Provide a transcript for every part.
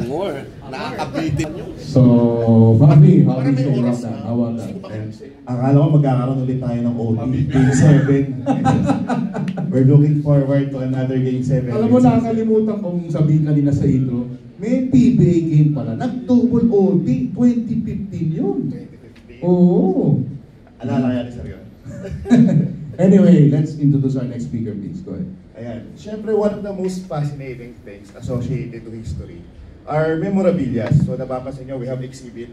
Amor. Nakakabitin yun. So, Bobby, how do you feel about that? How about that? Akala ko magkakaroon ulit tayo ng OT. Game 7. We're looking forward to another Game 7. Alam mo, nakakalimutan kong sabihin kanina sa intro, may PBA game pala. Nag-double OT. 2015 yun. 2015. Oo. Alala kaya ni Sir yun. Anyway, let's introduce our next speaker, please. Go ahead. Ayan. Siyempre, one of the most fascinating things associated to history are memorabilia. So, napapansin nyo, we have exhibit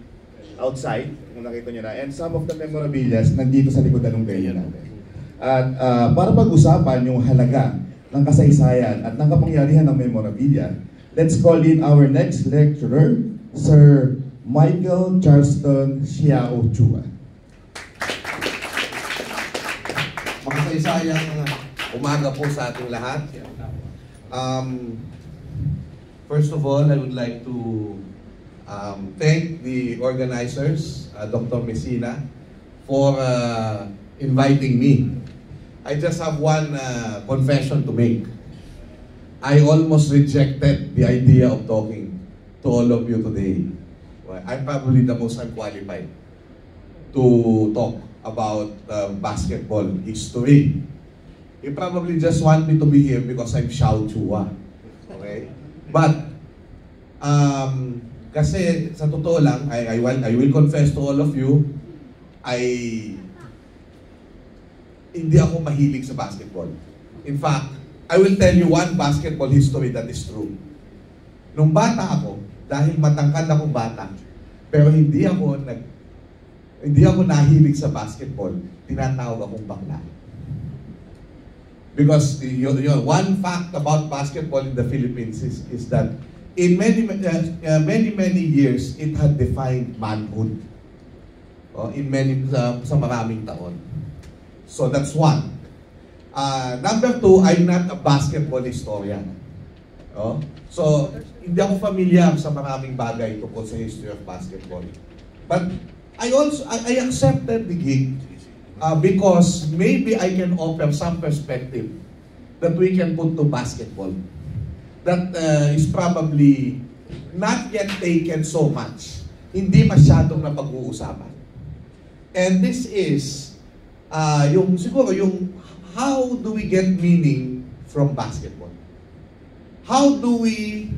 outside, kung nakita nyo na. And some of the memorabilia nandito sa likod ng venue natin. At para pag-usapan yung halaga ng kasaysayan at ng kapangyarihan ng memorabilia, let's call in our next lecturer, Sir Michael Charleston Xiao Chua. Makasaysayang umaga po sa ating lahat. First of all, I would like to thank the organizers, Dr. Messina, for inviting me. I just have one confession to make. I almost rejected the idea of talking to all of you today. Well, I'm probably the most unqualified to talk about basketball history. You probably just want me to be here because I'm Xiao Chua. Okay? But, kasi sa totoo lang, I will confess to all of you, hindi ako mahilig sa basketball. In fact, I will tell you one basketball history that is true. Nung bata ako, dahil matangkad akong bata, pero hindi ako nahilig sa basketball, tinatawag akong bakla. Because one fact about basketball in the Philippines is that in many years, it had defined manhood. Sa maraming taon. So that's one. Number two, I'm not a basketball historian. So, hindi ako familiar sa maraming bagay tungkol sa history of basketball. But I accepted the gig because maybe I can offer some perspective that we can put to basketball that is probably not yet taken so much. Hindi masyadong napag-uusapan. And this is how do we get meaning from basketball? How do we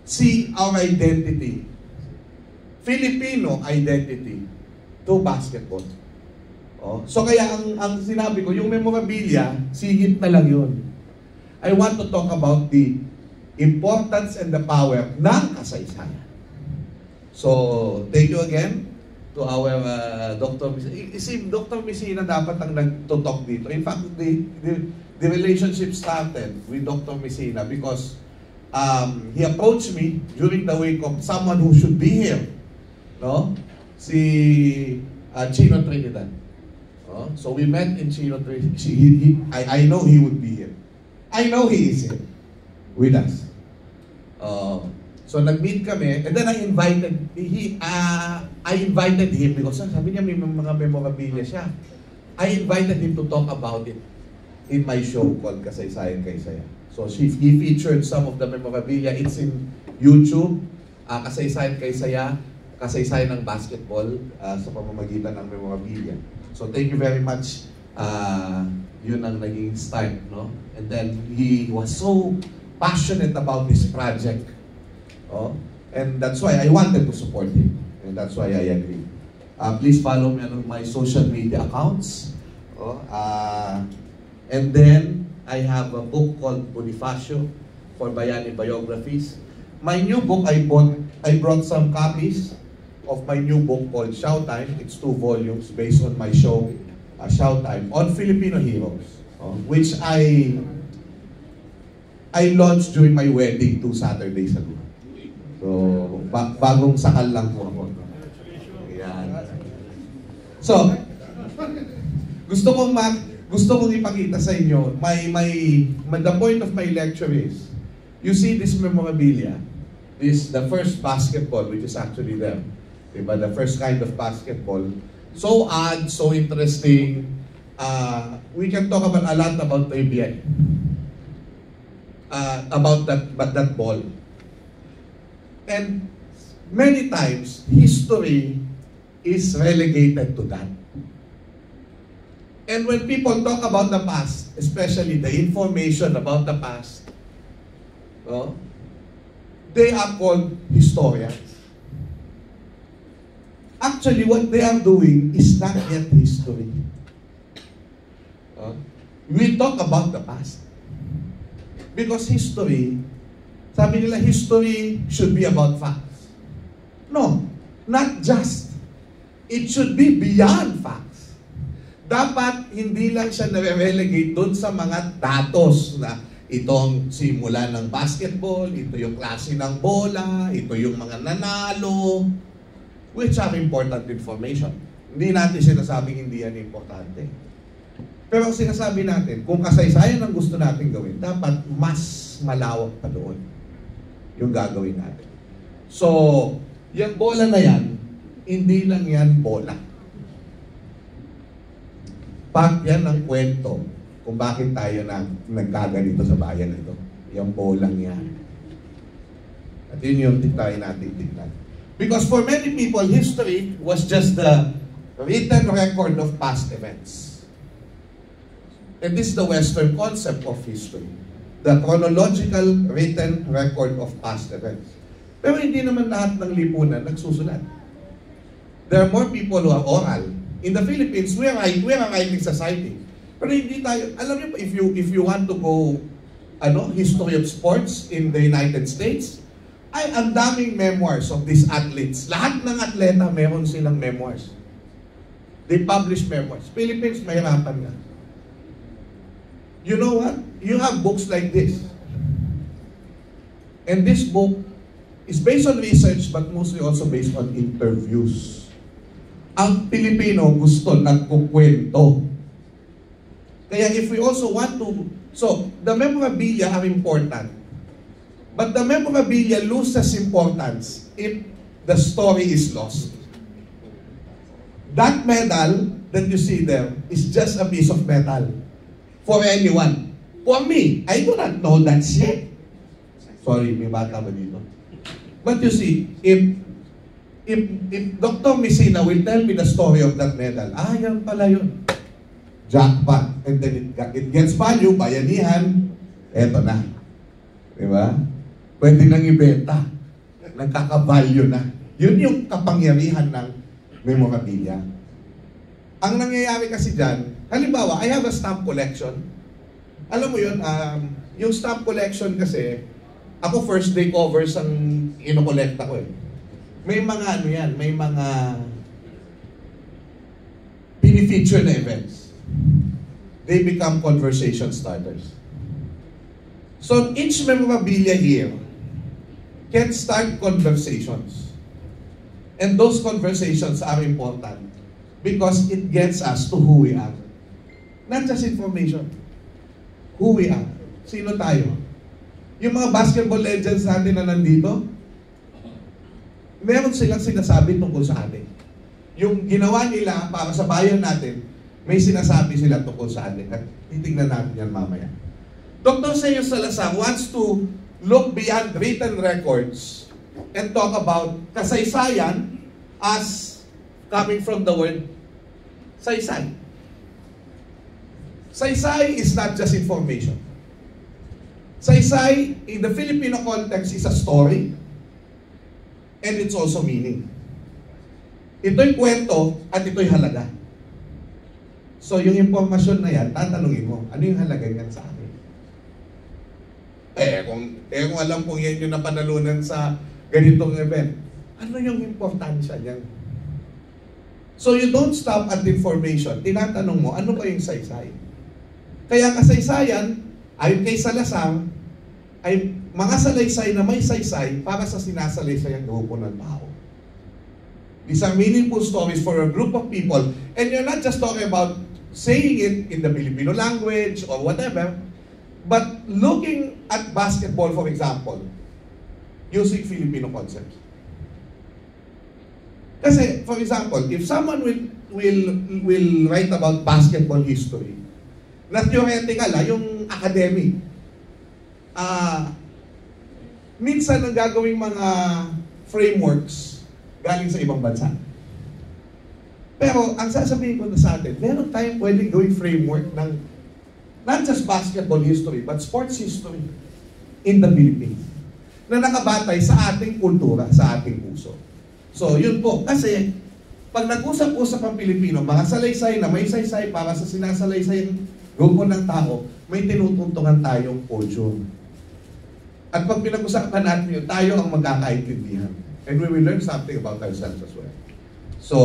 see our identity, Filipino identity, to basketball? So kaya ang sinabi ko, yung memorabilia, sigit na lang yun. I want to talk about the importance and the power ng kasaysayan. So, thank you again to our Dr. Messina. Si Dr. Messina dapat ang nagtutok dito. In fact, the relationship started with Dr. Messina because he approached me during the week of someone who should be here. No? Si Chino Trinidad. So we met in Chino Trinidad. I know he would be here. I know he is here with us. So nag-meet kami, and then I invited him because sabi niya may mga memorabilia siya. I invited him to talk about it in my show called Kasaysayan Kaysaya. So he featured some of the memorabilia. It's in YouTube, Kasaysayan Kaysaya, kasaysayan ng basketball sa pamamagitan ng memorabilia. So thank you very much. Yun ang naging start, no? And then he was so passionate about this project. And that's why I wanted to support him. And that's why I agree. Please follow me on my social media accounts. And then, I have a book called Bonifacio for Bayani Biographies. My new book, I brought some copies of my new book called Showtime. It's 2 volumes based on my show, Showtime, on Filipino heroes, which I launched during my wedding 2 Saturdays ago. So, bagong sakal lang po ako. Ayan. So, gusto kong ipakita sa inyo, the point of my lecture is, you see this memorabilia, the first basketball, which is actually there. Diba? The first kind of basketball. So odd, so interesting. We can talk about a lot about the ABI. About that ball. And many times, history is relegated to that. And when people talk about the past, especially the information about the past, no, they are called historians. Actually, what they are doing is not yet history. We talk about the past. Because history, sabi nila, history should be about facts. No, not just. It should be beyond facts. Dapat hindi lang siya nare-relegate doon sa mga datos na itong simula ng basketball, ito yung klase ng bola, ito yung mga nanalo, which are important information. Hindi natin sinasabing hindi yan importante. Pero ang sinasabi natin, kung kasaysayan ang gusto natin gawin, dapat mas malawak pa doon yung gagawin natin. So, yung bola na yan, hindi lang yan bola. Part yan ng kwento kung bakit tayo nagkaganito sa bayan ito. Yung bolang yan. At yun yung tayo natin tignan. Because for many people, history was just the written record of past events. And this is the Western concept of history. The chronological written record of past events. Pero hindi naman lahat ng lipunan nagsusulat. There are more people who are oral. In the Philippines, we are a writing society. Pero hindi tayo, alam niyo pa, if you want to go, history of sports in the United States, ay ang daming memoirs of these athletes. Lahat ng atleta, meron silang memoirs. They publish memoirs. Philippines, mahirapan nga. You know what? You have books like this. And this book is based on research but mostly also based on interviews. Ang Pilipino gusto nagkukwento. Kaya if we also want to, so the memorabilia are important. But the memorabilia loses importance if the story is lost. That medal that you see there is just a piece of metal for anyone. For me, I do not know that shit. Sorry, may bata ba dito? But you see, if Dr. Messina will tell me the story of that medal, yan pala yun. Jackpot. And then it gets value, bayanihan, eto na. Diba? Pwede nang ibenta. Nagkaka-value na. Yun yung kapangyarihan ng memorabilia. Ang nangyayari kasi dyan, halimbawa, I have a stamp collection. Alam mo yun, yung stamp collection kasi, ako first day covers ang inokolekta ko eh. May mga may mga pini-feature na events. They become conversation starters. So each memorabilia here can start conversations. And those conversations are important because it gets us to who we are. Not just information. Who we are. Sino tayo? Yung mga basketball legends natin na nandito, meron silang sinasabi tungkol sa atin. Yung ginawa nila para sa bayan natin, may sinasabi sila tungkol sa atin. At titignan natin yan mamaya. Dr. Seo Salazar wants to look beyond written records and talk about kasaysayan as coming from the word saysay. Saysay is not just information. Saysay, in the Filipino context, is a story and it's also meaning. Ito'y kwento at ito'y halaga. So yung impormasyon na yan, tatanungin mo, ano yung halaga yan sa akin? Kung alam kong yan yung napanalunan sa ganitong event, ano yung importansya niyan? So you don't stop at information. Tinatanong mo, ano ba yung saysay? Kaya kasaysayan, ayon kay Salazar, ay mga salaysay na may saysay para sa sinasalaysay ang grupo ng tao. These are meaningful stories for a group of people. And you're not just talking about saying it in the Filipino language or whatever, but looking at basketball, for example, using Filipino concepts. Kasi, for example, if someone will write about basketball history, na theoretical, yung academic, minsan ang gagawing mga frameworks galing sa ibang bansa. Pero ang sasabihin ko na sa atin, meron tayong pwedeng gawing framework ng not just basketball history, but sports history in the Philippines na nakabatay sa ating kultura, sa ating puso. So, yun po. Kasi, pag nag-usap-usap ang Pilipino, mga salaysay na may saysay para sa sinasalaysay ng grupo ng tao, may tinutuntungan tayong podium. At pag pinag-usapan natin yun, tayo ang magkakaintindihan. And we will learn something about ourselves as well. So,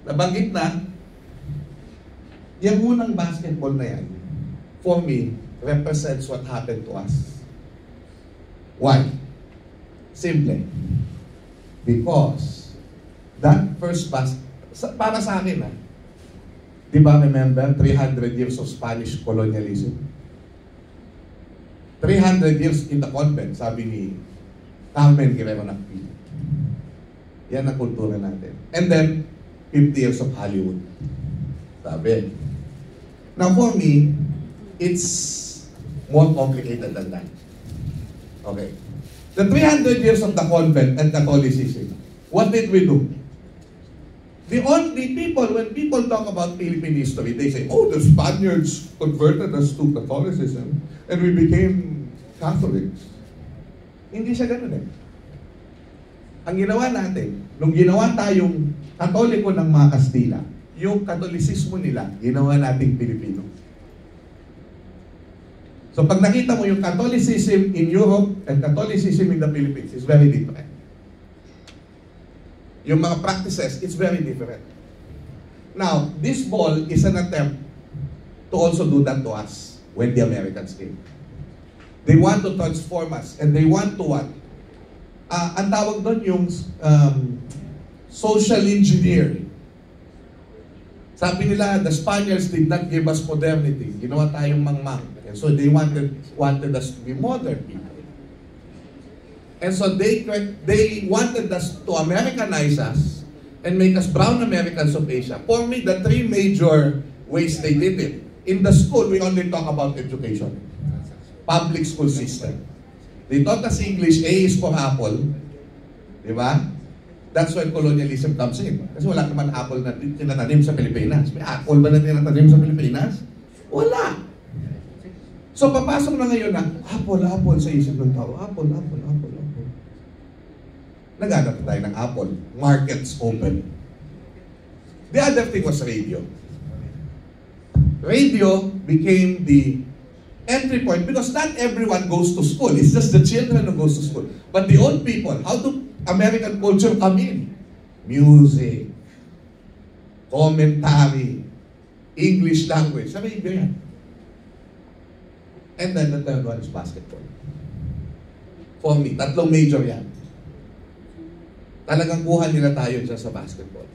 nabanggit na, yung unang basketball na yan, for me, represents what happened to us. Why? Simple. Because that first para sa akin, di ba remember 300 years of Spanish colonialism? 300 years in the convent, sabi ni Carmen Guerrero Nakpil. Yan ang kultura natin. And then, 50 years of Hollywood. Sabi. Now for me, it's more complicated than that. Okay. The 300 years of the convent and Catholicism, what did we do? The only people, when people talk about Philippine history, they say, oh, the Spaniards converted us to Catholicism and we became Catholics. Hindi siya ganun eh. Ang ginawa natin, nung ginawa tayong Katoliko ng mga Kastila, yung Katolisismo nila, ginawa nating Pilipino. So pag nakita mo yung Catholicism in Europe and Catholicism in the Philippines, is very different. Yung mga practices, it's very different. Now, this ball is an attempt to also do that to us when the Americans came. They want to transform us and they want to what? Ang tawag doon yung social engineering. Sabi nila, the Spaniards did not give us modernity. Ginawa tayong mangmang. And so they wanted us to be modern people. And so they wanted us to Americanize us and make us brown Americans of Asia. For me, the three major ways they did it. In the school, we only talk about education. Public school system. They taught us English, A is for apple. Di ba? That's when colonialism comes in. Kasi wala naman apple na tinatanim sa Pilipinas. May apple ba na tinatanim sa Pilipinas? Wala. So papasok na ngayon na, apple sa isip ng tao. Apple. Naghanap tayo ng apple. Markets open. The other thing was radio. Radio became the entry point because not everyone goes to school. It's just the children who goes to school. But the old people, how do American culture come in? Music, commentary, English language. Sa radio yan. And then the third one is basketball. For me, tatlong major yan. Talagang kuha nila tayo dyan sa basketball.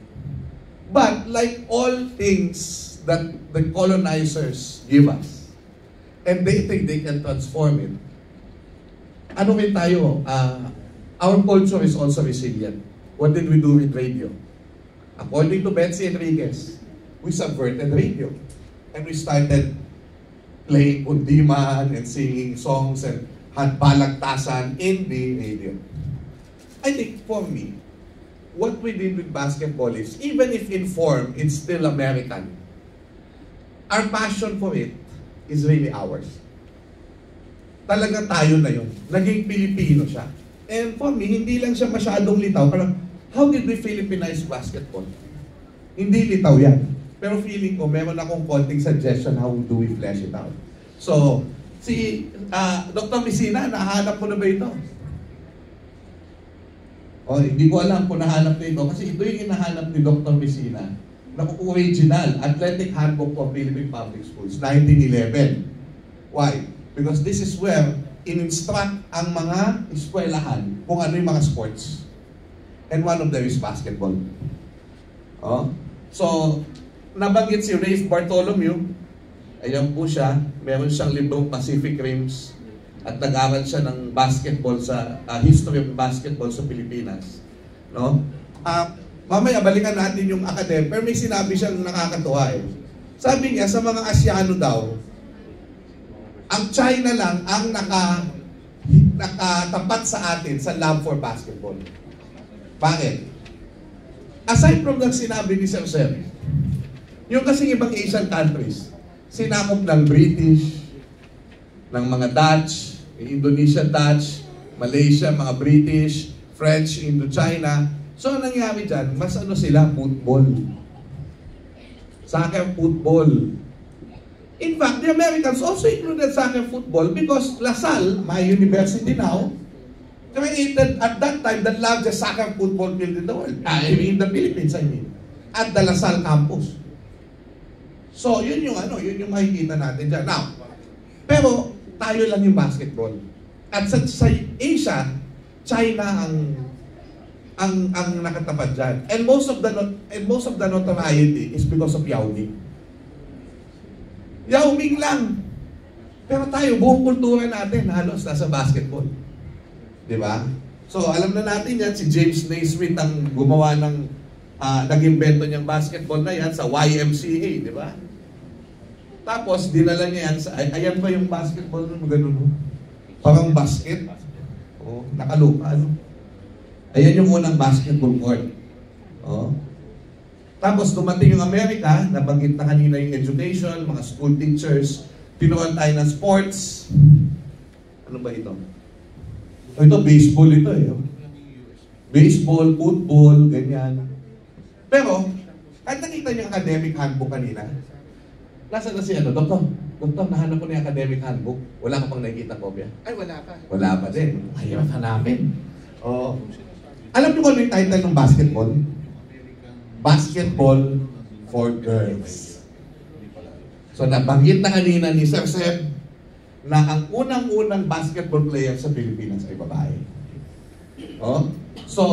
But like all things that the colonizers give us, and they think they can transform it, ano rin tayo? Our culture is also resilient. What did we do with radio? According to Betsy Enriquez, we subverted radio. And we started playing kundiman and singing songs and had balagtasan in the radio. I think for me, what we did with basketball is, even if in form, it's still American. Our passion for it is really ours. Talaga tayo na yun. Naging Pilipino siya. And for me, hindi lang siya masyadong litaw. Parang, how did we Philippinize basketball? Hindi litaw yan. Pero feeling ko, meron akong konting suggestion how do we flesh it out. So, si Dr. Messina, nahanap ko na ba ito? O, hindi ko alam kung nahanap na ito. Kasi ito yung hinahanap ni Dr. Messina na original Athletic Handbook for Philippine Public Schools, 1911. Why? Because this is where in-instruct ang mga eskwelahan kung ano yung mga sports. And one of them is basketball. Oh. So, nabanggit si Rafe Bartholomew. Ayan po siya. Meron siyang librong Pacific Rims. At nag-aral siya ng basketball sa history of basketball sa Pilipinas. No? Mamaya balikan natin yung academic. Pero may sinabi siyang nakakatuwa eh. Sabi niya, sa mga Asyano daw, ang China lang ang nakatapat sa atin sa love for basketball. Bakit? Aside from the sinabi ni Sir Sir, yung kasing ibang Asian countries, sinakop ng British, ng mga Dutch, Indonesia Dutch, Malaysia, mga British, French, Indochina. So, ang nangyari dyan, mas ano sila, football. Soccer football. In fact, the Americans also included soccer football because LaSalle, my university now, created at that time the largest soccer football field in the world. In the Philippines, I mean. At the LaSalle campus. So, yun yung makikita natin dyan. Now, pero tayo lang yung basketball. At sa Asia, China ang nakatapat dyan. And most of the notoriety is because of Yao Ming. Yao Ming lang. Pero tayo, buong kultura natin halos nasa basketball. Di ba? So, alam na natin yan, si James Naismith ang gumawa ng nag-invento niyang basketball na yan sa YMCA, di ba? Tapos, dinala niya yan sa, ayan pa yung basketball nun, ganun. Parang basket. Oh, nakalupa, ano? Ayan yung unang basketball court. Oh. Tapos, dumating yung Amerika, nabanggit na kanina yung education, mga school teachers, tinuruan tayo ng sports. Ano ba ito? Oh, ito, baseball ito eh. Baseball, football, ganyan. Pero, kahit nakita niyo yung academic handbook kanina, nasa na si Doktor, nahanap ko na yung academic handbook. Wala ka pang nakikita kopya? Ay, wala pa. Wala pa din. Mahirap hanapin. Oh. Alam niyo kung ano yung title ng basketball? Basketball for Girls. So, nabanggit na kanina ni Sir Seb na ang unang-unang basketball player sa Pilipinas ay babae. Oh? So,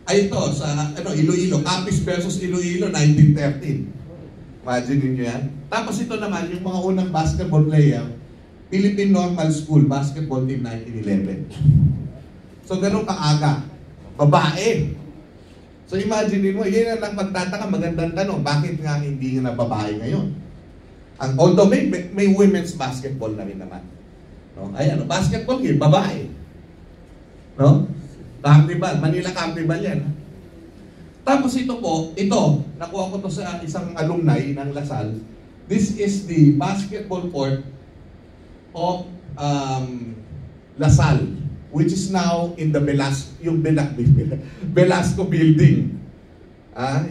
ay ito, sa Iloilo, Capiz versus Iloilo, 1913. Imagine niyo yan. Tapos ito naman, yung mga unang basketball player, Philippine Normal School Basketball Team 1911. So, ganun kaaga. Babae. So, imagine mo, yun ang pagtataka, magandang tanong, bakit nga hindi na babae ngayon? Although may women's basketball na rin naman. No? Ay, basketball game, babae. No? Carnival, Manila Carnival yan. Tapos ito, nakuha ko to sa isang alumni ng LaSalle. This is the basketball court of LaSalle, which is now in the Velasco building.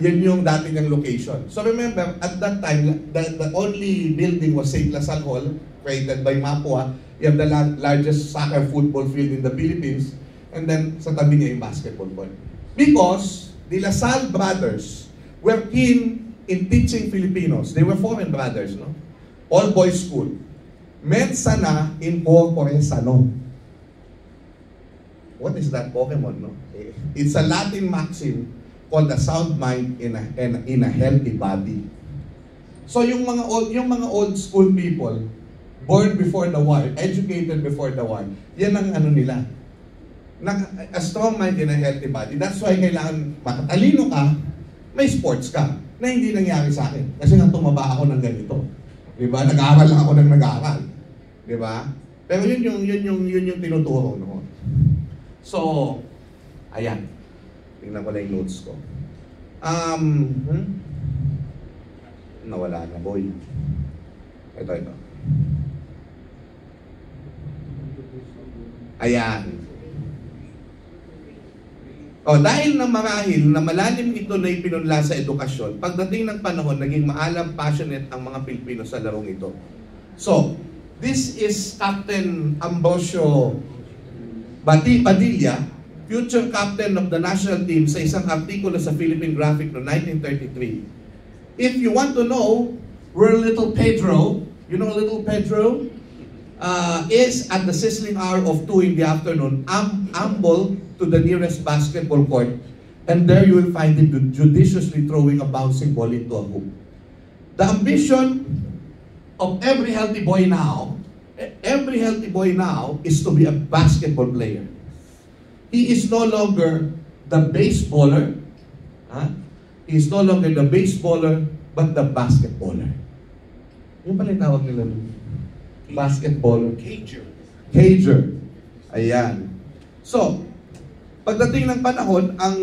Yan yung dating ng location. So remember, at that time, the only building was St. LaSalle Hall, created by Mapua. You have the largest soccer football field in the Philippines. And then, sa tabi niya yung basketball court. Because the LaSalle brothers were keen in teaching Filipinos. They were foreign brothers, no? All boys school. Mens sana in corpore sano. What is that Pokemon, no? It's a Latin maxim called a sound mind in a healthy body. So yung mga old school people, born before the war, educated before the war, yan ang nila. A strong mind in a healthy body. That's why kailangan makatalino ka, may sports ka, na hindi nangyari sa akin. Kasi nga tumaba ako ng ganito. Diba? Nag-aaral lang ako ng nag-aaral. Diba? Pero yun yung tinuturo noon. So, ayan. Tingnan ko lang yung notes ko. Nawala na, boy. Ito. Ayan. Dahil na marahil na malalim ito na ipinunla sa edukasyon, pagdating ng panahon, naging maalam, passionate ang mga Pilipino sa larong ito. So, this is Captain Ambrosio Padilla, future captain of the national team, sa isang artikulo sa Philippine Graphic noong 1933. If you want to know where little Pedro, you know little Pedro, is at the sizzling hour of 2 in the afternoon, amble to the nearest basketball court, and there you will find him judiciously throwing a bouncing ball into a hoop. The ambition of every healthy boy now is to be a basketball player. He is no longer the baseballer. He is no longer the baseballer, but the basketballer. Yung pala yung tawag nila nun. Basketballer. Cager. Cager. Ayan. So, pagdating ng panahon, ang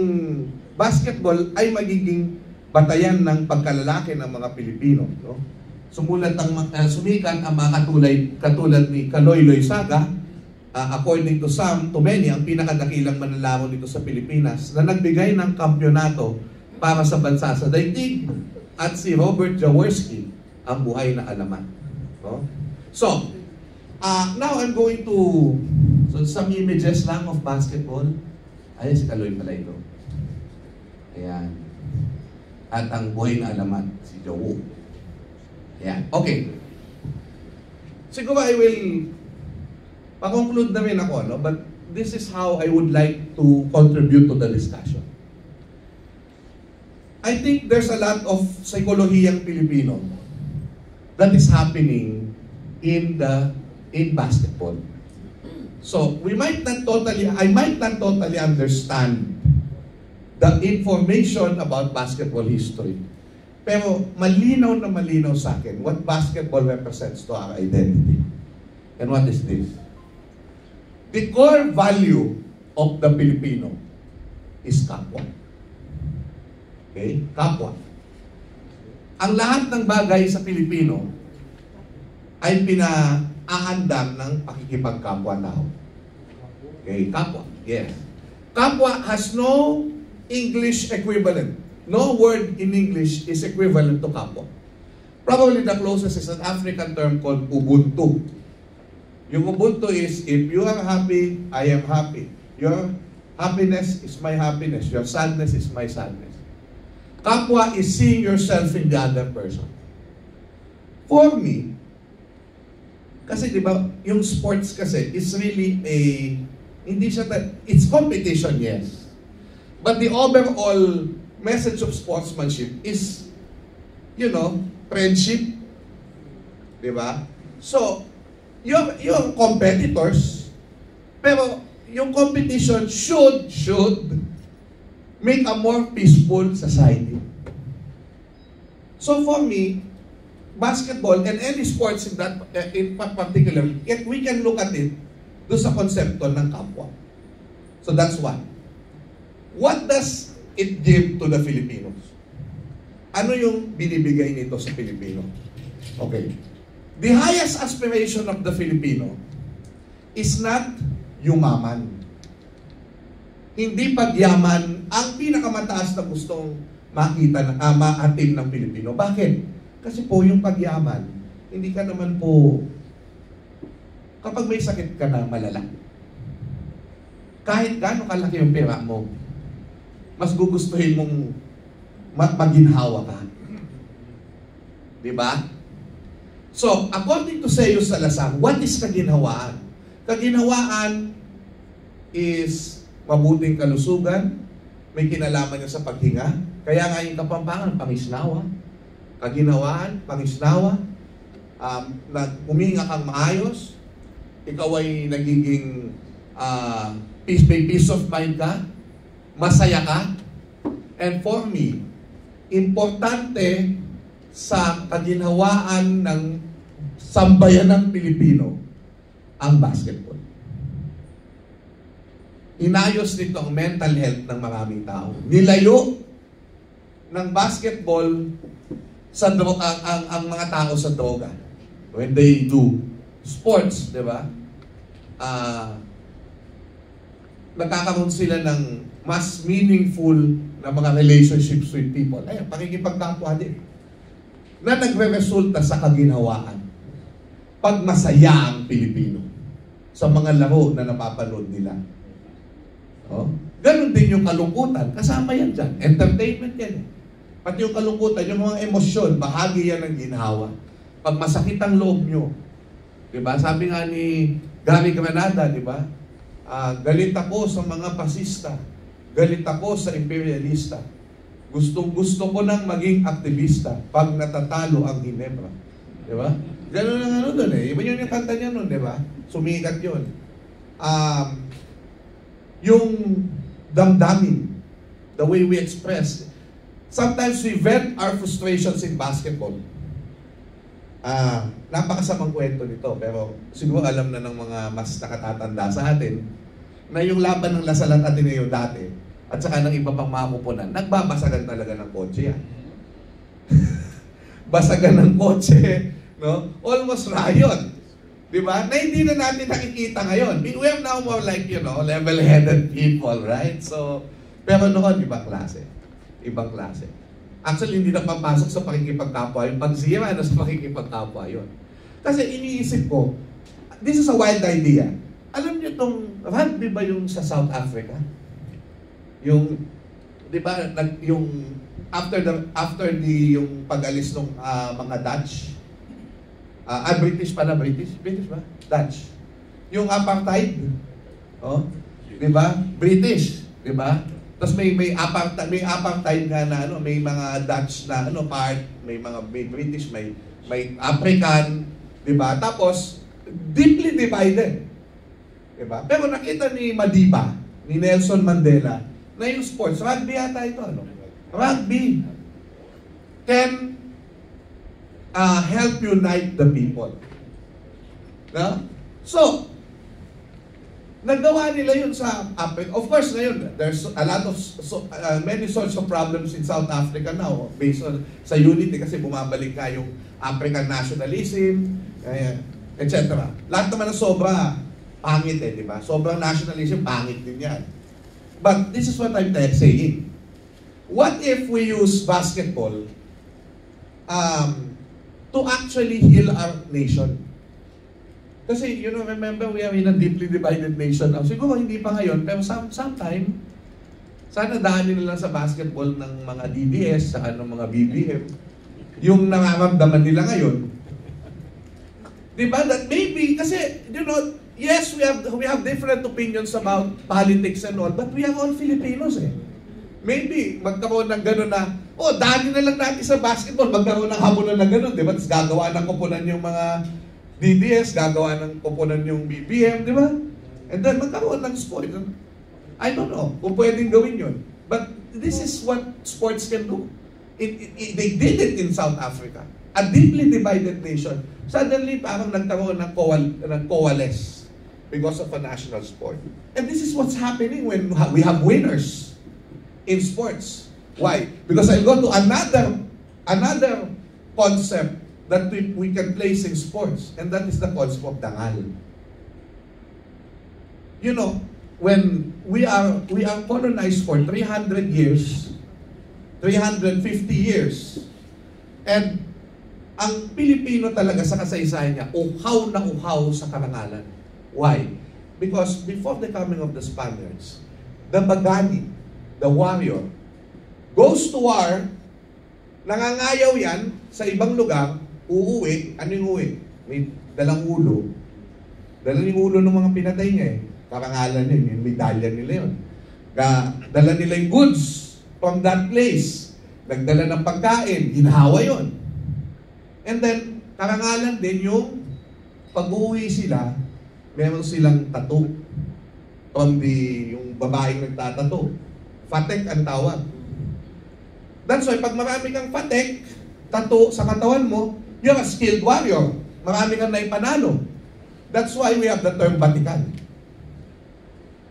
basketball ay magiging batayan ng pagkalalaki ng mga Pilipino. No? Sumikat ang mga katulad ni Kaloy Saga, according to some, to many, ang pinakadakilang manlalaro dito sa Pilipinas na nagbigay ng kampyonato para sa bansa sa daigdig, at si Robert Jaworski, ang buhay na alamat. No? So, now I'm going to some images lang of basketball. Ay, si Kaloy pala ito. Ayan. At ang buhay na alamat, si Jowo. Ayan. Okay. Siguro I will pa-conclude na rin ako, no? But this is how I would like to contribute to the discussion. I think there's a lot of psikolohiyang Pilipino that is happening in basketball. So, I might not totally understand the information about basketball history. Pero malinaw na malinaw sa akin what basketball represents to our identity. And what is this? The core value of the Filipino is kapwa. Okay? Kapwa. Ang lahat ng bagay sa Pilipino ay pinaandam ng pakikipagkapwa-tao. Okay? Kapwa. Yes. Kapwa has no English equivalent. No word in English is equivalent to kapwa. Probably the closest is an African term called Ubuntu. Yung Ubuntu is, if you are happy, I am happy. Your happiness is my happiness. Your sadness is my sadness. Kapwa is seeing yourself in the other person. For me, kasi di ba, yung sports kasi is really it's competition, yes. But the overall message of sportsmanship is, friendship. Di ba? So, yung competitors, pero yung competition should make a more peaceful society. So for me, basketball and any sports in particular, we can look at it doon sa konsepto ng kapwa. So that's one. What does it give to the Filipinos? Ano yung binibigay nito sa Pilipino? Okay. The highest aspiration of the Filipino is not yumaman. Hindi pagyaman ang pinakamataas na gustong makita maatim ng Pilipino. Bakit? Kasi po yung pagyaman, hindi ka naman po, kapag may sakit ka na malala, kahit gaano kalaki yung pera mo, mas gugustuhin mong maginhawa ka. Diba? So, according to Seo Salazar, what is kaginhawaan? Kaginhawaan is mabuting kalusugan, may kinalaman niya sa paghinga, kaya nga yung Kapampangan, pangisnawa. Kaginhawaan, pangisnawa, na huminga kang maayos, ikaw ay nagiging peace of mind ka, masaya ka, and for me, importante sa kaginhawaan ng sambayanang Pilipino ang basketball. Inayos nito ang mental health ng maraming tao. Nilayo ng basketball ang mga tao sa droga. When they do sports, di ba? Nagkakaroon sila ng mas meaningful na mga relationships with people. Ayun, pakikipagkapwa din. Na nagre-resulta sa kaginhawaan. Pag masaya ang Pilipino sa mga laro na napapanood nila. Oh? Ganon din yung kalungkutan. Kasama yan dyan. Entertainment yan. Pati yung kalungkutan, yung mga emosyon, bahagi yan ng ginhawa. Pag masakit ang loob nyo, diba? Sabi nga ni Gary Granada, diba? Galit ako sa mga pasista. Galit ako sa imperialista. Gusto ko nang maging aktivista pag natatalo ang Ginebra. Diba? Gano'n ang ano doon eh. Iba yun yung kanta niya nun, diba? Sumikat yun. Yung damdamin, the way we express. Sometimes we vent our frustrations in basketball. Napakasamang kwento nito, pero siguro alam na ng mga mas nakatatanda sa atin na yung laban ng Lasal at Ateneo dati at saka ng iba pang makupunan, nagbabasagan talaga ng kotse yan. Basagan ng kotse, no? Almost riot. Di ba? Na hindi na natin nakikita ngayon. We have now more like, level-headed people, right? So, pero noon, ibang klase. Ibang klase. Actually, hindi na papasok sa pakikipagkapwa yung pagsira na sa pakikipagkapwa yun. Kasi iniisip ko, this is a wild idea. Alam niyo itong rugby ba yung sa South Africa? Yung, di ba, yung after yung pag-alis ng mga Dutch, British pala, British ba? Dutch. Yung apartheid, di ba? British, di ba? Tapos may apartheid nga na may mga Dutch na part, may British, may African, di ba? Tapos deeply divided. Di ba? Pero nakita ni Madiba, ni Nelson Mandela, na yung sports, rugby yata ito, Rugby can help unite the people. No? So, nagawa nila yun sa Africa. Of course, ngayon, there's a lot of, many sorts of problems in South Africa now based on sa unity kasi bumabalik nga yung African nationalism, etc. Lahat naman na sobra pangit di ba? Sobrang nationalism, pangit din yan. But this is what I'm saying. What if we use basketball to actually heal our nation? Kasi, remember, we are in a deeply divided nation now. Siguro hindi pa ngayon, pero sometime, sana daanin nila sa basketball ng mga DDS, saka ng mga BBM, yung nararamdaman nila ngayon. Diba? That maybe, kasi, yes, we have different opinions about politics and all, but we are all Filipinos Maybe, magkaroon ng gano'n na, daanin na lang natin sa basketball, magkaroon ng hamunan na gano'n, di ba? Tapos gagawa ng kupunan yung mga DDS, gagawa ng kupunan yung BBM, di ba? And then magkaroon ng sport. I don't know kung pwedeng gawin yun. But this is what sports can do. They did it in South Africa. A deeply divided nation. Suddenly, parang nagkaroon ng coalesce because of a national sport. And this is what's happening when we have winners in sports. Why? Because I go to another concept that we can place in sports, and that is the concept of dangal. When we are colonized for 300 years, 350 years, and ang Pilipino talaga sa kasaysayan niya, uhaw na uhaw sa karangalan. Why? Because before the coming of the Spaniards, the Bagani, the warrior, goes to war, nangangayaw yan sa ibang lugar, uuwi, ano yung uwi? May dalang ulo. Dalang yung ulo ng mga pinatay niya Karangalan yun, yung medalya nila yun. Dala nila yung goods from that place. Nagdala ng pagkain, ginhawa yun. And then, karangalan din yung pag-uwi sila, meron silang tattoo. From yung babaeng nagtatato. Fatek ang tawag. That's why, pag marami kang fatek, tattoo sa katawan mo, you're a skilled warrior. Marami kang naipanalo. That's why we have the term batikan.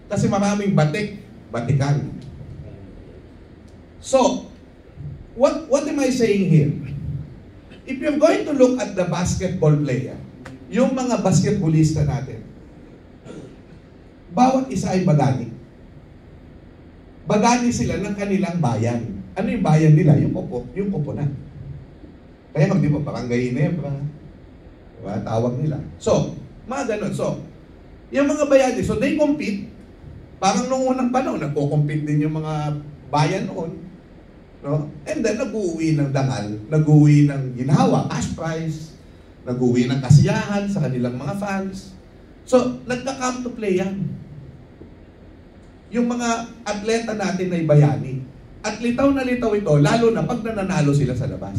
Kasi maraming batik, batikan. So, what am I saying here? If you're going to look at the basketball player, yung mga basketballista natin, bawat isa ay bagani. Bagani sila ng kanilang bayan. Ano yung bayan nila? Yung koponan. Kaya di ba, Barangay Ginebra. Diba? Tawag nila. So, mga ganun. So, yung mga bayani, so they compete. Parang nung unang panahon, nagko-compete din yung mga bayan noon. No? And then, nag-uwi ng dangal, nag-uwi ng ginhawa, cash prize, nag-uwi ng kasiyahan sa kanilang mga fans. So, nagka-come to play yan. Yung mga atleta natin ay bayani. At litaw na litaw ito, lalo na pag nananalo sila sa labas.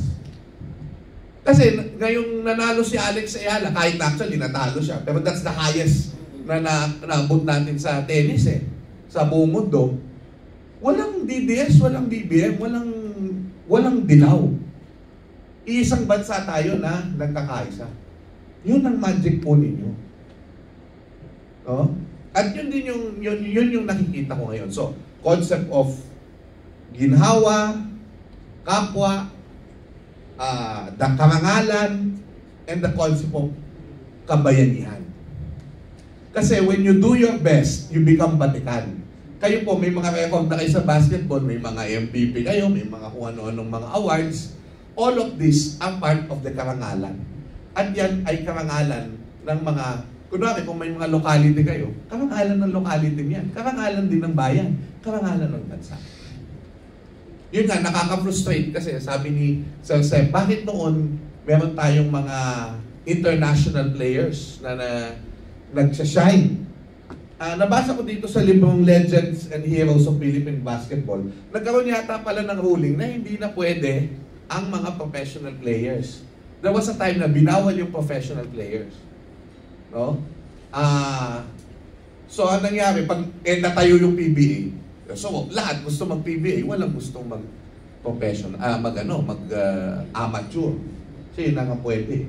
Kasi ngayong nanalo si Alex Ayala, kahit actually natalo siya, pero that's the highest na naabot natin sa tennis sa buong mundo. Walang DDS, walang BBM, walang dilaw. Iisang bansa tayo na nagkakaisa. Yun ang magic po ninyo. No? At yun din yung nakikita ko ngayon. So, concept of ginhawa, kapwa, karangalan, and the concept of kabayanihan. Kasi when you do your best, you become batikan. Kayo po, may mga record na kayo sa basketball, may mga MVP kayo, may mga kung ano-anong mga awards. All of this are part of the karangalan. At yan ay karangalan ng mga, kunwari kung may mga locality kayo, karangalan ng locality niyan, karangalan din ng bayan, karangalan ng bansa. Yun nga, nakaka-frustrate kasi sabi ni Sir Sep, bakit noon meron tayong mga international players na nagsashine? Nabasa ko dito sa librong Legends and Heroes of Philippine Basketball, nagkaroon yata pala ng ruling na hindi na pwede ang mga professional players. There was a time na binawal yung professional players. No? So, anong nangyari? Pag natayo yung PBA, so lahat gusto mag-PBA, walang gustong mag-professional, mag-amateur. So, yun na nga pwede.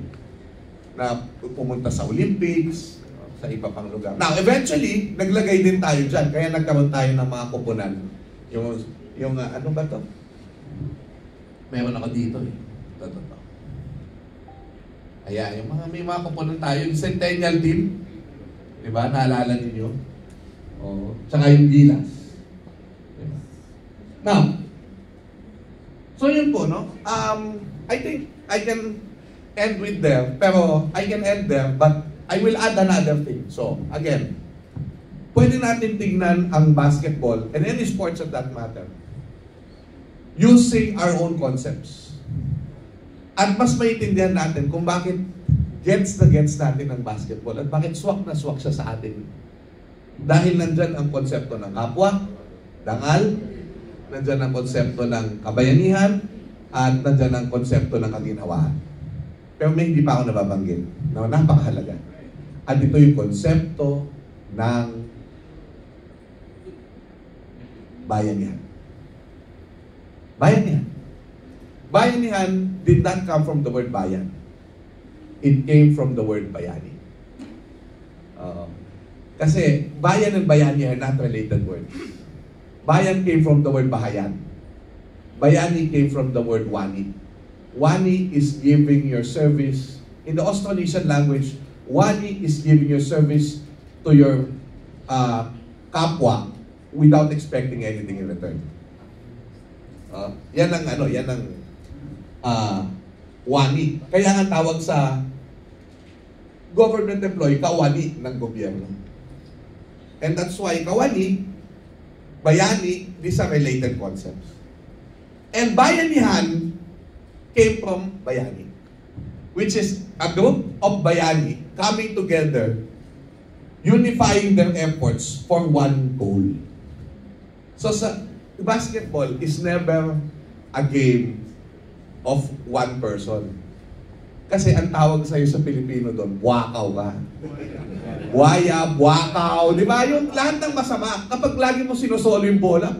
Na pumunta sa Olympics, sa iba pang lugar. Now, eventually, naglagay din tayo dyan. Kaya nagkaroon tayo ng mga kupunan. Yung ano ba to? Meron ako dito eh. Ito. Ayan, yung may mga kupunan tayo. Yung Centennial Team. Diba? Naalala ninyo? Oo. Tsaka yung Gilas. Diba? Now, so yun po, no? I think I can end with there. Pero I can end there, but I will add another thing. So, again, pwede natin tingnan ang basketball and any sports of that matter using our own concepts. At mas maintindihan natin kung bakit gets natin ang basketball at bakit swak na swak siya sa atin. Dahil nandyan ang konsepto ng kapwa, dangal, nandyan ang konsepto ng kabayanihan, at nandyan ang konsepto ng kaginhawaan. Pero may hindi pa ako nababanggit na napakahalaga. At ito yung konsepto ng bayanihan. Bayanihan. Bayanihan did not come from the word bayan. It came from the word bayani. Kasi bayan and bayani are not related words. Bayan came from the word bahayan. Bayani came from the word wani. Wani is giving your service. In the Austronesian language, wani is giving your service to your kapwa without expecting anything in return. Yan ang wani. Kaya nga tawag sa government employee, kawani ng gobyerno. And that's why kawani, bayani, these are related concepts. And bayanihan came from bayani, which is a group of bayani coming together, unifying their efforts for one goal. So sa basketball is never a game of one person. Kasi ang tawag sa'yo sa Pilipino doon, buwakaw ka. Buwaya, buwakaw. Di ba? Yung lahat ng masama, kapag lagi mo sinusolo yung bola,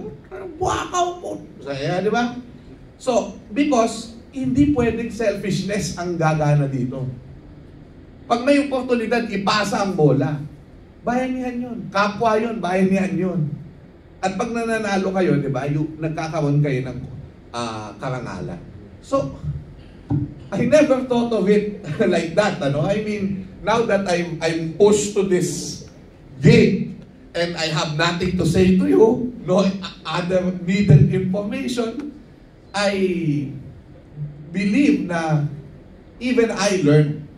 buwakaw po. Saya, di ba? So, because hindi pwedeng selfishness ang gagana dito. Pag may oportunidad, ipasa ang bola. Bayanihan yun. Kapwa yun, bayanihan yun. At pag nananalo kayo, di ba, nagkakaroon kayo ng karangalan. So, I never thought of it like that. Ano? I mean, now that I'm pushed to this gate and I have nothing to say to you, no other needed information, I believe na even I learned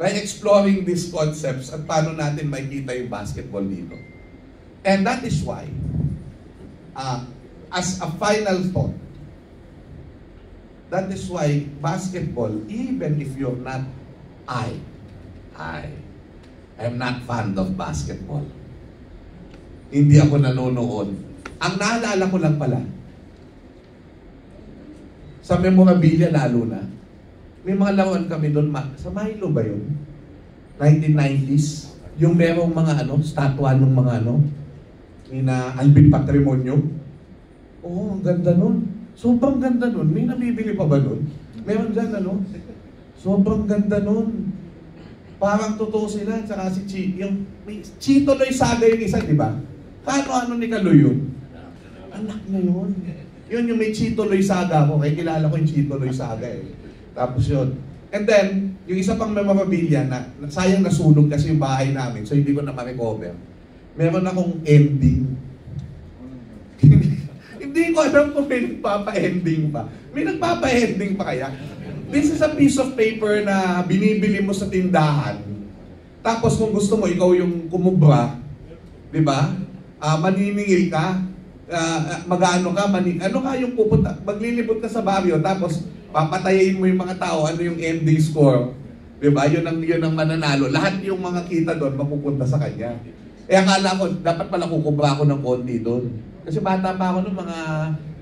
by exploring these concepts at paano natin makikita yung basketball dito. And that is why, as a final thought, that is why basketball, even if you're not, I am not fond of basketball. Hindi ako nanonood. Ang naalala ko lang pala, sa memorabilia lalo na, may mga laruan kami doon, sa Milo ba yun? 1990s? Yung merong mga statwa ng mga ni na Alvin Patrimonio. Oo, ang ganda nun. Sobrang ganda nun. May nabibili pa ba nun? Meron dyan, ano? Sobrang ganda nun. Parang totoo sila, tsaka si Chito Loy Saga yung isa, di ba? Paano ni Kaloy yun? Anak niya yun. Yun yung may Chito Loy Saga ako, kaya kilala ko yung Chito Loy Saga eh. Tapos yun. And then, yung isa pang memorabilia na sayang nasunog kasi yung bahay namin, so hindi ko na ma-recover. Meron akong ending. Hindi ko alam kung may nagpapa-ending pa. May nagpapa-ending pa kaya? This is a piece of paper na binibili mo sa tindahan. Tapos kung gusto mo, ikaw yung kumubra, di ba? Maniningil ka, mag-ano ka, ano ka yung pupunta, maglilibot ka sa baryo, tapos papatayin mo yung mga tao, ano yung ending score, di ba? Yun ang mananalo. Lahat yung mga kita doon, mapupunta sa kanya. Akala ko, dapat pala kukubra ako ng konti doon. Kasi bata pa ako noon, mga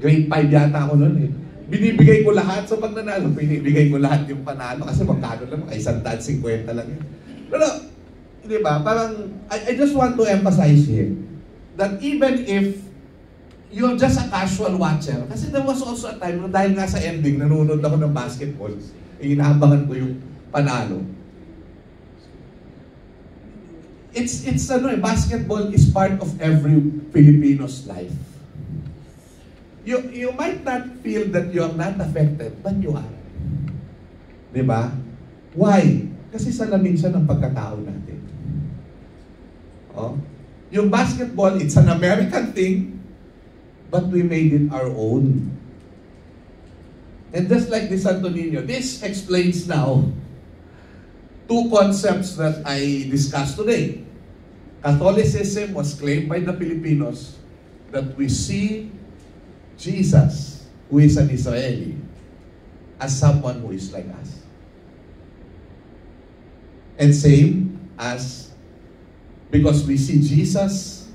grade 5 yata ako noon eh. Binibigay ko lahat, so pag nanalo, binibigay ko lahat yung panalo, kasi magkano lang, ay 150 lang yun. Pero, di ba, parang, I just want to emphasize here, that even if you're just a casual watcher, kasi there was also a time, dahil nga sa ending, nanonood ako ng basketball, inaabangan ko yung panalo. Basketball is part of every Filipino's life. You might not feel that you are not affected, but you are. Diba? Why? Kasi salamin siya ng pagkatao natin. Oh? Yung basketball, it's an American thing, but we made it our own. And just like the Santo Niño, this explains now two concepts that I discussed today. Catholicism was claimed by the Filipinos that we see Jesus, who is an Israeli, as someone who is like us. And same as, because we see Jesus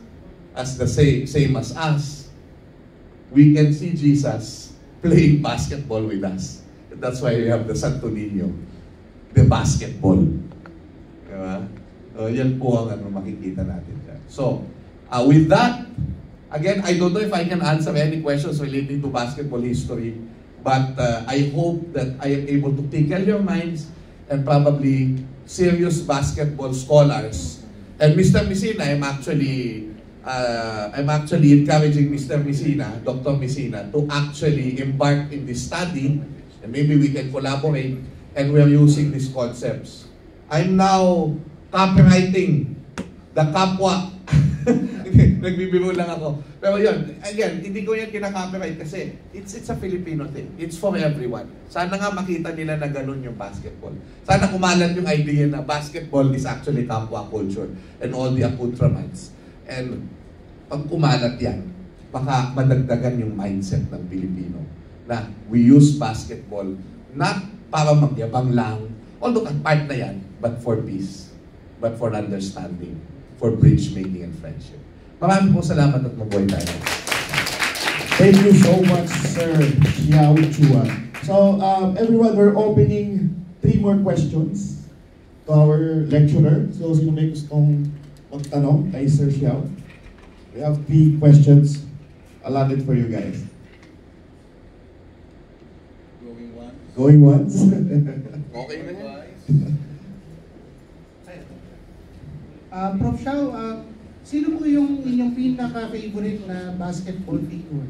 as the same as us, we can see Jesus playing basketball with us. And that's why we have the Santo Niño, the basketball. Diba? Yan po ang makikita natin dyan. So, with that, again, I don't know if I can answer any questions relating to basketball history, but I hope that I am able to tickle your minds and probably serious basketball scholars. And Mr. Messina, I'm actually encouraging Mr. Messina, Dr. Messina, to actually embark in this study, and maybe we can collaborate, and we're using these concepts. I'm now copywriting the kapwa. Nagbibiro lang ako. Pero yun, again, hindi ko yan kinaka-copyright kasi it's a Filipino thing. It's for everyone. Sana nga makita nila na ganun yung basketball. Sana kumalat yung idea na basketball is actually kapwa culture and all the accoutrements. And pag kumalat yan, baka madagdagan yung mindset ng Pilipino na we use basketball not para magyabang lang, although part na yan, but for peace, but for understanding, for bridge making and friendship. Maraming po salamat at mabuhay tayo. Thank you so much, Sir Xiao Chua. So, everyone, we're opening 3 more questions to our lecturer. So, sino may gustong magtanong kay Sir Xiao? We have 3 questions allotted for you guys. Going once? Okay na yan. Prof. Xiao, sino po yung inyong pinaka-favorite na basketball figure?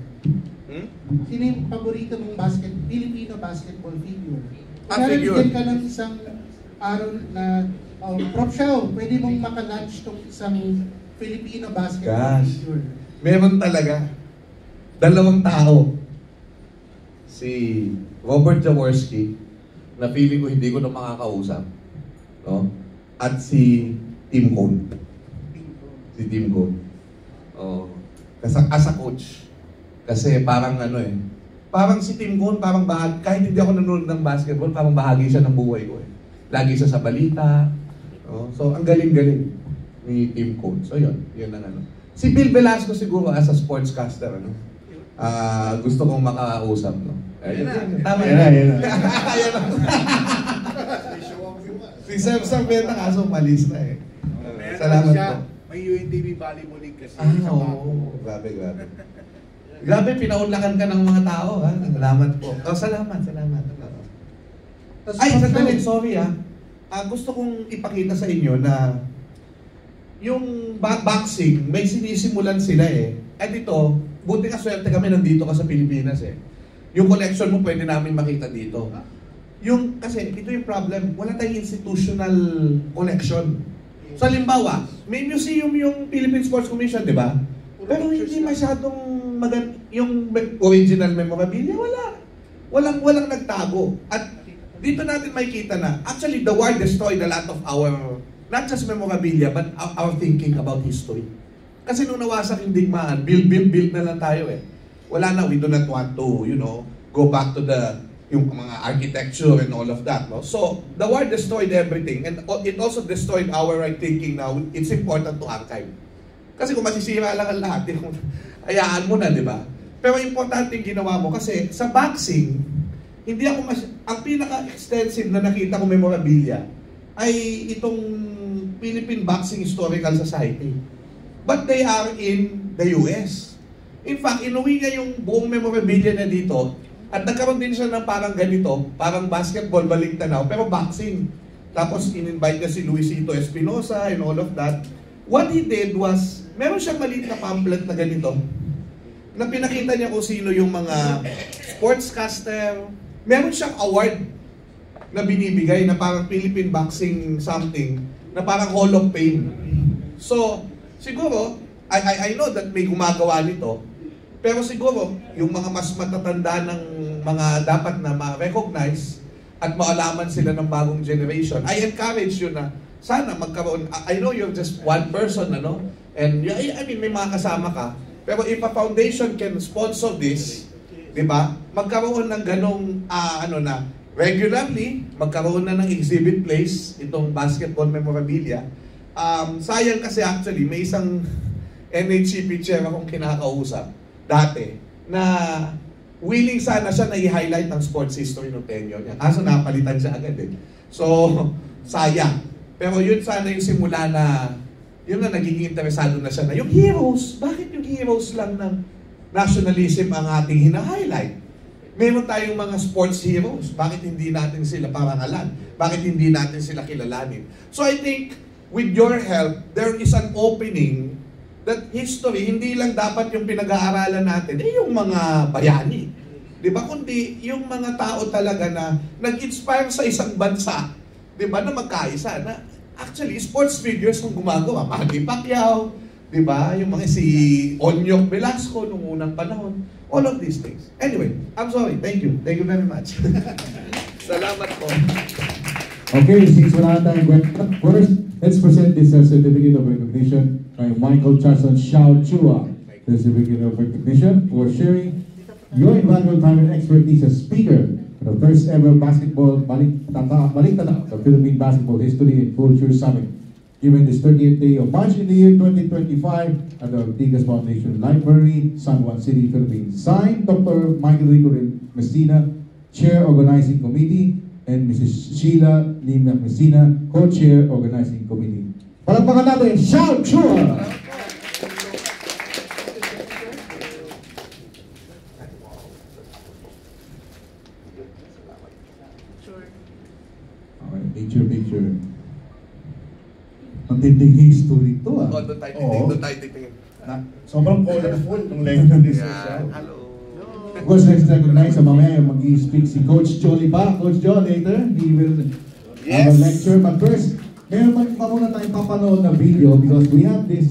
Sino yung paborito mong Filipino basketball figure? Kaya bigyan ka ng isang araw na, Prof. Xiao, pwede mong makalunch tong isang Filipino basketball figure. Meron talaga. 2 tao. Si Robert Jaworski, na feeling ko hindi ko na makakausap. No? At si Tim Cone. Si Tim Cone. As a coach. Kasi parang parang si Tim Cone, parang kahit hindi ako nanonood ng basketball, parang bahagi siya ng buhay ko eh. Lagi siya sa balita. So, ang galing-galing ni Tim Cone. So, yun ang Si Bill Velasco siguro as a sportscaster, gusto kong makausap, no? Tama yan. Si Sir Beta kaso malis na eh. Salamat po. May UNTV Volleyball League kasi. Oo. Grabe. Grabe, pinaunlakan ka ng mga tao, ha? Salamat po. Oh, salamat. Ay, sandali, sorry, ha? Gusto kong ipakita sa inyo na yung boxing, may sinisimulan sila eh. At ito, buti ka swerte kami nandito ka sa Pilipinas eh. Yung collection mo pwede namin makita dito. Kasi ito yung problem, wala tayong institutional collection. So halimbawa, may museum yung Philippine Sports Commission, di ba? Pero hindi masyadong yung original memorabilia, walang nagtago. At dito natin makikita na, actually the war destroyed a lot of our, not just memorabilia, but our thinking about history. Kasi nung nawasak yung digmaan, build na lang tayo eh. Wala na, we do not want to, go back to yung mga architecture and all of that. No? So, the war destroyed everything and it also destroyed our right thinking now. It's important to archive. Kasi kung masisira lang ang lahat, hayaan mo na, di ba? Pero importante yung ginawa mo kasi sa boxing, ang pinaka-extensive na nakita ko memorabilia ay itong Philippine Boxing Historical Society. But they are in the US. In fact, inuwi niya yung buong memorabilia na dito at nagkaroon din siya ng parang ganito, parang basketball, balik tanaw, pero boxing. Tapos in-invite niya si Luisito Espinosa and all of that. What he did was, meron siyang maliit na pamphlet na ganito, na pinakita niya kung sino yung mga sportscaster. Meron siyang award na binibigay na parang Philippine Boxing something, na parang Hall of Fame. So, siguro, I know that may gumagawa nito, pero siguro, yung mga mas matatanda ng mga dapat na ma-recognize at maalaman sila ng bagong generation, I encourage you na sana magkaroon, I know you're just one person, and I mean, may mga kasama ka, pero if a foundation can sponsor this, di ba, magkaroon ng ganong, regularly, magkaroon na ng exhibit place, itong basketball memorabilia. Sayang kasi actually, may isang NHCP chair akong kinakausap dati, na willing sana siya na i-highlight ang sports history ng tenyo niya. Kaso napalitan siya agad eh. So, sayang. Pero yun sana yung simula na, yun na nagiging interesado na siya na, yung heroes, bakit yung heroes lang ng nationalism ang ating hina-highlight? Meron tayong mga sports heroes, bakit hindi natin sila parangalan? Bakit hindi natin sila kilalanin? So I think, with your help, there is an opening that history, hindi lang dapat yung pinag-aaralan natin, yung mga bayani. Di ba? Kundi yung mga tao talaga na nag-inspire sa isang bansa, di ba, na magkaisa. Na actually, sports figures kung gumagawa, Manny Pacquiao, di ba? Yung mga si Onyok Velasco nung unang panahon. All of these things. Anyway, I'm sorry. Thank you. Thank you very much. Salamat po. Okay, since wala tayong first, let's present this certificate of recognition by Michael Charson Xiao Chua. The certificate of recognition for sharing your invaluable time and expertise as speaker for the first ever basketball Baliktana, the Philippine Basketball History and Culture Summit, given this 30th day of March in the year 2025 at the Ortigas Foundation Library, San Juan City, Philippines. Signed, Dr. Michael Rico Messina, Chair Organizing Committee, and Mrs. Sheila Lima Messina, Co-Chair Organizing Committee. Palakpakan natin, Xiao Chua! Okay, picture. Ang tinding history to ah. Doon tayo titingin. Sobrang colorful ng lecture this is. Hello. Of course, let's recognize mamaya mag-i-speak si Coach Johnny pa. Coach John, later, he will have a lecture. But first, meron pa muna tayong papanood na video because we have this